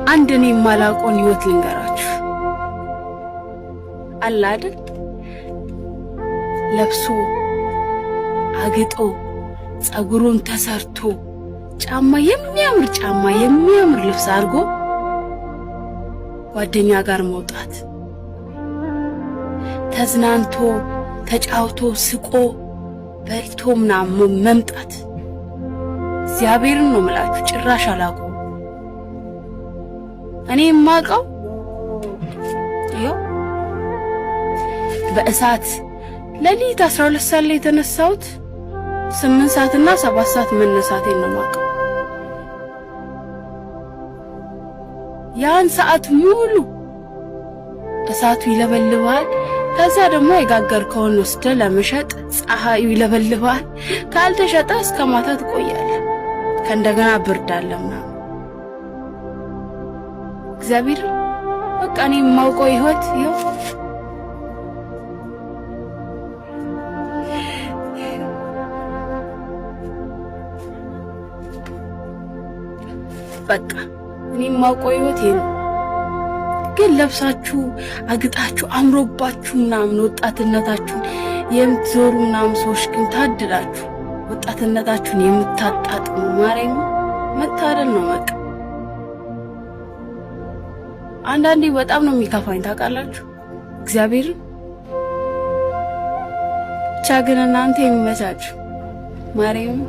አንድ እኔ የማላውቀውን ህይወት ልንገራችሁ። አለ አይደል ለብሶ አግጦ ጸጉሩን ተሰርቶ ጫማ የሚያምር ልብስ አድርጎ ጓደኛ ጋር መውጣት፣ ተዝናንቶ ተጫውቶ ስቆ በልቶ ምናምን መምጣት። እግዚአብሔርን ነው የምላችሁ ጭራሽ አላውቀውም። እኔ የማውቀው ይኸው በእሳት ለሊት 12 ሰዓት ላይ የተነሳሁት 8 ሰዓትና 7 ሰዓት መነሳቴን ነው የማውቀው። ያን ሰዓት ሙሉ እሳቱ ይለበልባል። ከዛ ደግሞ የጋገርከውን ወስደ ለመሸጥ ፀሐዩ ይለበልባል። ካልተሸጠ እስከ ማታ ትቆያለህ። ከእንደገና ብርድ አለ ምናምን። እግዚአብሔር በቃ እኔ የማውቀው ህይወት ይኸው በቃ እኔ የማውቀው ህይወት ይሄ ነው። ግን ለብሳችሁ አግጣችሁ አምሮባችሁ ምናምን ወጣትነታችሁን የምትዞሩ ምናምን ሰዎች ግን ታድላችሁ ወጣትነታችሁን የምታጣጥሙ ማርያም መታደል ነው። በቃ አንዳንዴ በጣም ነው የሚከፋኝ ታውቃላችሁ። እግዚአብሔር ብቻ ግን እናንተ የሚመቻችሁ ማርያም